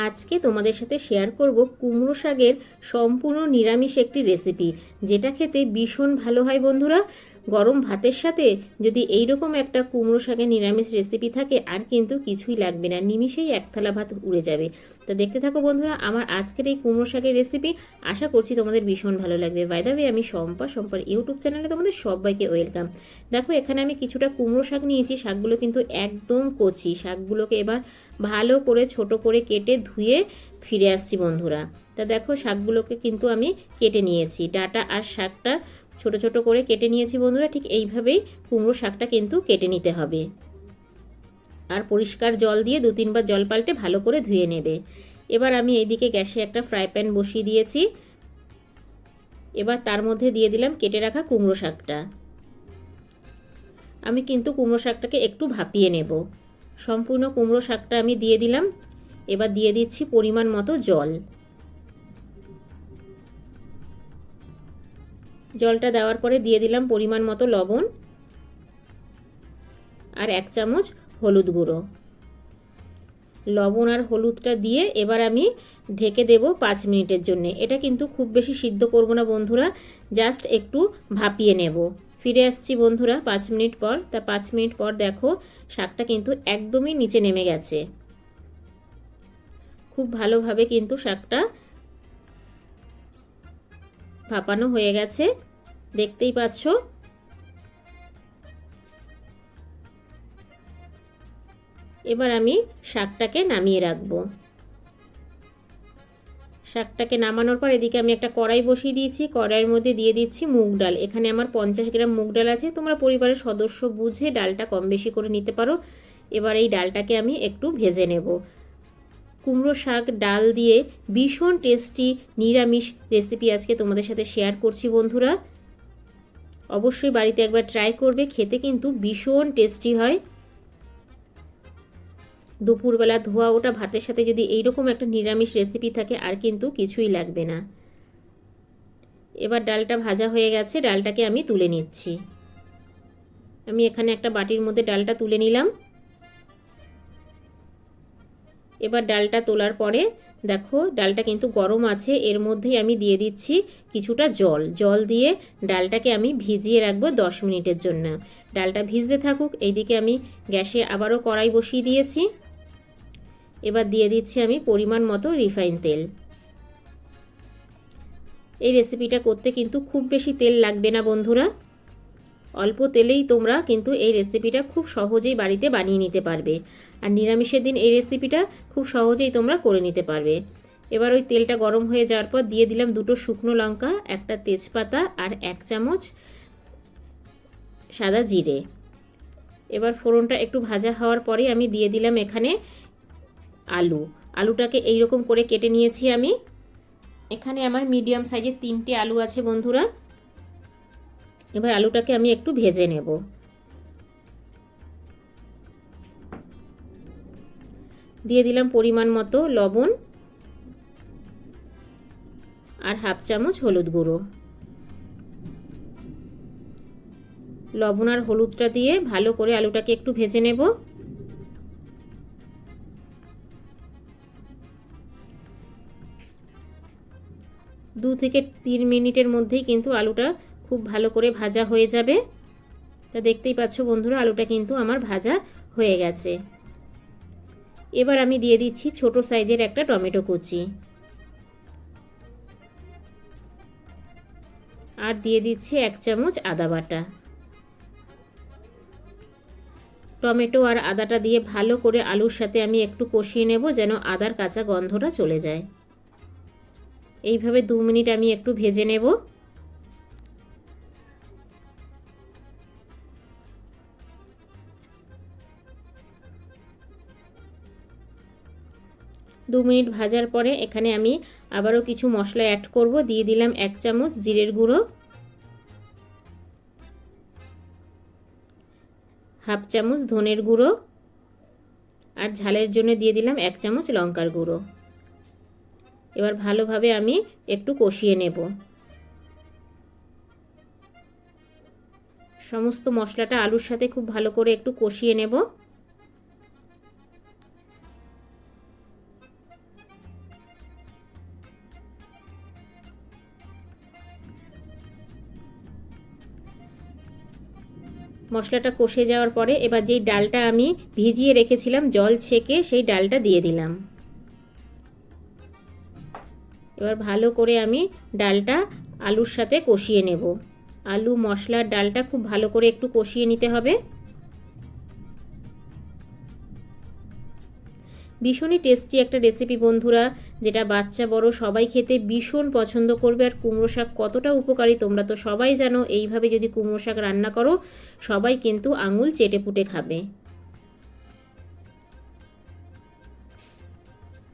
আজকে তোমাদের সাথে শেয়ার করব কুমড়ো শাকের সম্পূর্ণ নিরামিষ একটি রেসিপি, যেটা খেতে ভীষণ ভালো হয় বন্ধুরা। গরম ভাতের সাথে যদি এইরকম একটা কুমড়ো শাকের নিরামিষ রেসিপি থাকে, আর কিন্তু কিছুই লাগবে না, নিমিষেই এক থালা ভাত উড়ে যাবে। তো দেখতে থাকো বন্ধুরা আমার আজকের এই কুমড়ো শাকের রেসিপি। আশা করছি তোমাদের ভীষণ ভালো লাগবে। বাই দ্য ওয়ে, আমি সম্পার ইউটিউব চ্যানেলে তোমাদের সবাইকে ওয়েলকাম। দেখো, এখানে আমি কিছুটা কুমড়ো শাক নিয়েছি। শাকগুলো কিন্তু একদম কচি। শাকগুলোকে এবার ভালো করে ছোট করে কেটে ধুয়ে ফিরে আসছি বন্ধুরা। তা দেখো, শাকগুলোকে কিন্তু আমি কেটে নিয়েছি, ডাঁটা আর শাকটা ছোট ছোট করে কেটে নিয়েছি বন্ধুরা। ঠিক এইভাবেই কুমড়ো শাকটা কিন্তু কেটে নিতে হবে। আর পরিষ্কার জল দিয়ে 2-3 বার জল পাল্টে ভালো করে ধুয়ে নেবে। এবার আমি এইদিকে গ্যাসে একটা ফ্রাই প্যান বসিয়ে দিয়েছি। এবার তার মধ্যে দিয়ে দিলাম কেটে রাখা কুমড়ো শাকটা। আমি কিন্তু কুমড়ো শাকটাকে একটু ভাপিয়ে নেব। সম্পূর্ণ কুমড়ো শাকটা আমি দিয়ে দিলাম। এবার দিয়ে দিচ্ছি পরিমাণ মতো জল। জলটা দেওয়ার পরে দিয়ে দিলাম পরিমাণ মতো লবণ আর 1 চামচ হলুদ গুঁড়ো। লবণ আর হলুদটা দিয়ে এবার আমি ঢেকে দেব 5 মিনিটের জন্য। এটা কিন্তু খুব বেশি সিদ্ধ করব না বন্ধুরা, জাস্ট একটু ভাপিয়ে নেব। ফিরে আসছি বন্ধুরা 5 মিনিট পর। তা 5 মিনিট পর দেখো, শাকটা কিন্তু একদমই নিচে নেমে গেছে। খুব ভালোভাবে কিন্তু শাকটা ভাপানো হয়ে গেছে, দেখতেই পাচ্ছ। এবার আমি শাকটাকে নামিয়ে রাখবো। শাকটাকে নামানোর পর এদিকে আমি একটা কড়াই বসিয়ে দিয়েছি। কড়াইয়ের মধ্যে দিয়ে দিচ্ছি মুগ ডাল। এখানে আমার 50 গ্রাম মুগ ডাল আছে। তোমরা পরিবারের সদস্য বুঝে ডালটা কম বেশি করে নিতে পারো। এবার এই ডালটাকে আমি একটু ভেজে নেব। কুমড়ো শাক ডাল দিয়ে ভীষণ টেস্টি নিরামিষ রেসিপি আজকে তোমাদের সাথে শেয়ার করছি বন্ধুরা। অবশ্যই বাড়িতে একবার ট্রাই করবে, খেতে কিন্তু ভীষণ টেস্টি হয়। দুপুরবেলা ধোয়া ওটা ভাতের সাথে যদি এইরকম একটা নিরামিষ রেসিপি থাকে, আর কিন্তু কিছুই লাগবে না। এবার ডালটা ভাজা হয়ে গেছে, ডালটাকে আমি তুলে নিচ্ছি। আমি এখানে একটা বাটির মধ্যে ডালটা তুলে নিলাম। এবার ডালটা তোলার পরে দেখো, ডালটা কিন্তু গরম আছে। এর মধ্যেই আমি দিয়ে দিচ্ছি কিছুটা জল দিয়ে ডালটাকে আমি ভিজিয়ে রাখবো 10 মিনিটের জন্য। ডালটা ভিজতে থাকুক। এইদিকে আমি গ্যাসে আবারও কড়াই বসিয়ে দিয়েছি। এবার দিয়ে দিচ্ছি আমি পরিমাণ মতো রিফাইন তেল। এই রেসিপিটা করতে কিন্তু খুব বেশি তেল লাগবে না বন্ধুরা। অল্প তেলেই তোমরা কিন্তু এই রেসিপিটা খুব সহজেই বাড়িতে বানিয়ে নিতে পারবে। আর নিরামিষের দিন এই রেসিপিটা খুব সহজেই তোমরা করে নিতে পারবে। এবার ওই তেলটা গরম হয়ে যাওয়ার পর দিয়ে দিলাম 2টো শুকনো লঙ্কা, একটা তেজপাতা আর 1 চামচ সাদা জিরে। এবার ফোড়নটা একটু ভাজা হওয়ার পরে আমি দিয়ে দিলাম এখানে আলুটাকে এইরকম করে কেটে নিয়েছি আমি। এখানে আমার মিডিয়াম সাইজের 3টে আলু আছে বন্ধুরা। এবার আলুটাকে আমি একটু ভেজে নেব। দিয়ে দিলাম পরিমাণ মতো লবণ আর 1/2 চামচ হলুদ গুঁড়ো। লবণ আর হলুদটা দিয়ে ভালো করে আলুটাকে একটু ভেজে নেব। 2 থেকে 3 মিনিটের মধ্যেই কিন্তু আলুটা খুব ভালো করে ভাজা হয়ে যাবে। তা দেখতেই পাচ্ছ বন্ধুরা, আলুটা কিন্তু আমার ভাজা হয়ে গেছে। এবার আমি দিয়ে দিচ্ছি ছোট সাইজের একটা টমেটো কুচি, আর দিয়ে দিচ্ছি 1 চামচ আদা বাটা। টমেটো আর আদাটা দিয়ে ভালো করে আলুর সাথে আমি একটু কষিয়ে নেব, যেন আদার কাঁচা গন্ধটা চলে যায়। এইভাবে 2 মিনিট আমি একটু ভেজে নেব। 2 মিনিট ভাজার পরে এখানে আমি আবারও কিছু মশলা অ্যাড করব। দিয়ে দিলাম 1 চামচ জিরের গুঁড়ো, 1/2 চামচ ধনের গুঁড়ো, আর ঝালের জন্য দিয়ে দিলাম 1 চামচ লঙ্কার গুঁড়ো। এবার ভালোভাবে আমি একটু কষিয়ে নেব। সমস্ত মশলাটা আলুর সাথে খুব ভালো করে একটু কষিয়ে নেব। মশলাটা কষে যাওয়ার পরে এবার যেই ডালটা আমি ভিজিয়ে রেখেছিলাম জল ছেঁকে সেই ডালটা দিয়ে দিলাম। এবার ভালো করে আমি ডালটা আলুর সাথে কষিয়ে নেব। আলু মশলার ডালটা খুব ভালো করে একটু কষিয়ে নিতে হবে। ভীষণই টেস্টি একটা রেসিপি বন্ধুরা, যেটা বাচ্চা বড় সবাই খেতে ভীষণ পছন্দ করবে। আর কুমড়ো শাক কতটা উপকারী তোমরা তো সবাই জানো। এইভাবে যদি কুমড়ো শাক রান্না করো সবাই কিন্তু আঙুল চেটে পুটে খাবে।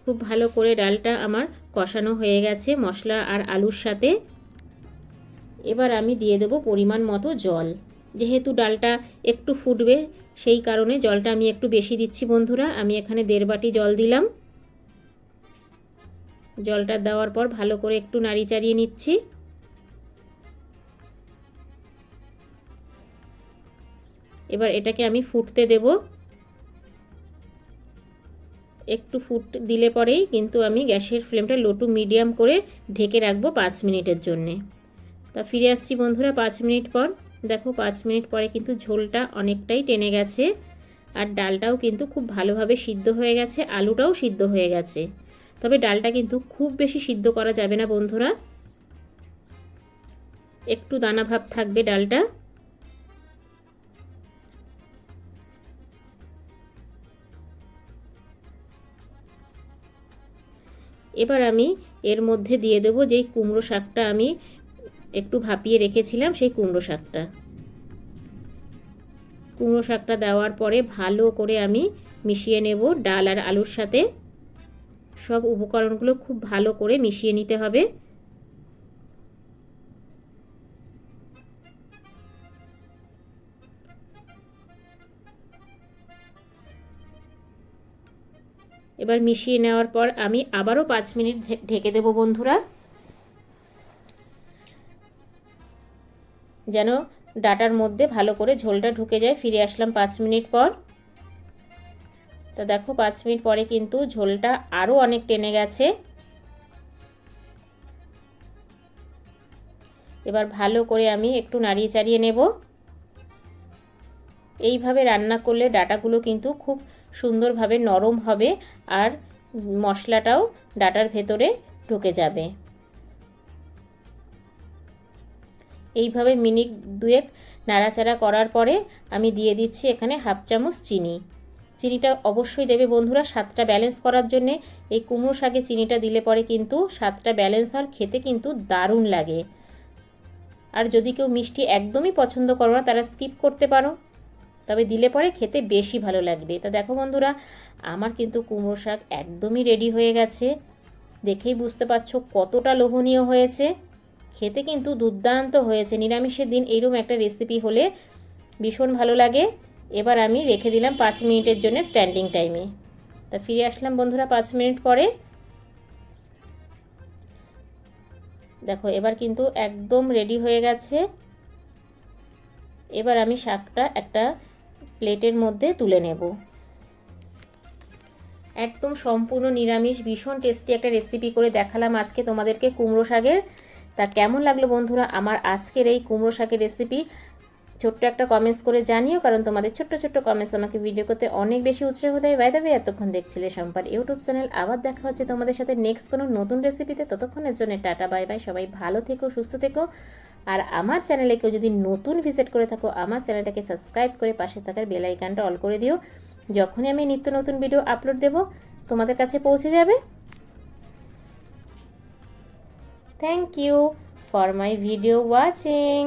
খুব ভালো করে ডালটা আমার কষানো হয়ে গেছে মশলা আর আলুর সাথে। এবার আমি দিয়ে দেব পরিমাণ মতো জল। যেহেতু ডালটা একটু ফুটবে সেই কারণে জলটা আমি একটু বেশি দিচ্ছি বন্ধুরা। আমি এখানে 1.5 বাটি জল দিলাম। জলটা দেওয়ার পর ভালো করে একটু নাড়ি চাড়িয়ে নিচ্ছি। এবার এটাকে আমি ফুটতে দেব। একটু ফুট দিলে পরেই কিন্তু আমি গ্যাসের ফ্লেমটা লো টু মিডিয়াম করে ঢেকে রাখবো 5 মিনিটের জন্যে। তা ফিরে আসছি বন্ধুরা 5 মিনিট পর। দেখো 5 মিনিট পরে কিন্তু ঝোলটা অনেকটাই টেনে গেছে আর ডালটাও কিন্তু খুব ভালোভাবে সিদ্ধ হয়ে গেছে, আলুটাও সিদ্ধ হয়ে গেছে। তবে ডালটা কিন্তু খুব বেশি সিদ্ধ করা যাবে না বন্ধুরা, একটু দানা ভাব থাকবে ডালটা। এবার আমি এর মধ্যে দিয়ে দেবো যেই কুমড়ো শাকটা আমি একটু ভাপিয়ে রেখেছিলাম সেই কুমড়ো শাকটা দেওয়ার পরে ভালো করে আমি মিশিয়ে নেব ডাল আর আলুর সাথে। সব উপকরণগুলো খুব ভালো করে মিশিয়ে নিতে হবে। এবার মিশিয়ে নেওয়ার পর আমি আবারও 5 মিনিট ঢেকে দেব বন্ধুরা, যেন ডাটার মধ্যে ভালো করে ঝোলটা ঢুকে যায়। ফিরে আসলাম 5 মিনিট পর। তা দেখো 5 মিনিট পরে কিন্তু ঝোলটা আরও অনেক টেনে গেছে। এবার ভালো করে আমি একটু নাড়িয়ে চাড়িয়ে নেব। এইভাবে রান্না করলে ডাটাগুলো কিন্তু খুব সুন্দরভাবে নরম হবে আর মশলাটাও ডাটার ভেতরে ঢুকে যাবে। এইভাবে মিনিট 2 নাড়াচাড়া করার পরে আমি দিয়ে দিচ্ছি এখানে 1/2 চামচ চিনি। চিনিটা অবশ্যই দেবে বন্ধুরা স্বাদটা ব্যালেন্স করার জন্যে। এই কুমড়ো শাকে চিনিটা দিলে পরে কিন্তু স্বাদটা ব্যালেন্স আর খেতে কিন্তু দারুণ লাগে। আর যদি কেউ মিষ্টি একদমই পছন্দ করো না তারা স্কিপ করতে পারো, তবে দিলে পরে খেতে বেশি ভালো লাগবে। তা দেখো বন্ধুরা আমার কিন্তু কুমড়ো শাক একদমই রেডি হয়ে গেছে। দেখেই বুঝতে পারছো কতটা লোভনীয় হয়েছে, খেতে কিন্তু দুর্দান্ত হয়েছে। নিরামিষের দিন এইরকম একটা রেসিপি হলে ভীষণ ভালো লাগে। এবার আমি রেখে দিলাম 5 মিনিটের জন্য স্ট্যান্ডিং টাইমে। তা ফিরে আসলাম বন্ধুরা 5 মিনিট পরে। দেখো এবার কিন্তু একদম রেডি হয়ে গেছে। এবার আমি শাকটা একটা প্লেটের মধ্যে তুলে নেব। একদম সম্পূর্ণ নিরামিষ ভীষণ টেস্টি একটা রেসিপি করে দেখালাম আজকে তোমাদেরকে কুমড়ো শাকের। তা কেমন লাগলো বন্ধুরা আমার আজকের এই কুমড়ো শাকের রেসিপি? ছোট্ট একটা কমেন্টস করে জানিও, কারণ তোমাদের ছোট্ট ছোট্ট কমেন্টস আমাকে ভিডিও করতে অনেক বেশি উৎসাহ দেয়। বাই দ্য ওয়ে এতক্ষণ দেখছিলে সম্পার ইউটিউব চ্যানেল। আবার দেখা হচ্ছে তোমাদের সাথে নেক্সট কোনো নতুন রেসিপিতে। ততক্ষণের জন্য টাটা বাই বাই। সবাই ভালো থেকো, সুস্থ থেকো। আর আমার চ্যানেলে কেউ যদি নতুন ভিজিট করে থাকো আমার চ্যানেলটাকে সাবস্ক্রাইব করে পাশে থাকার বেল আইকনটা অল করে দিও। যখনই আমি নিত্য নতুন ভিডিও আপলোড দেব তোমাদের কাছে পৌঁছে যাবে। Thank you for my video watching.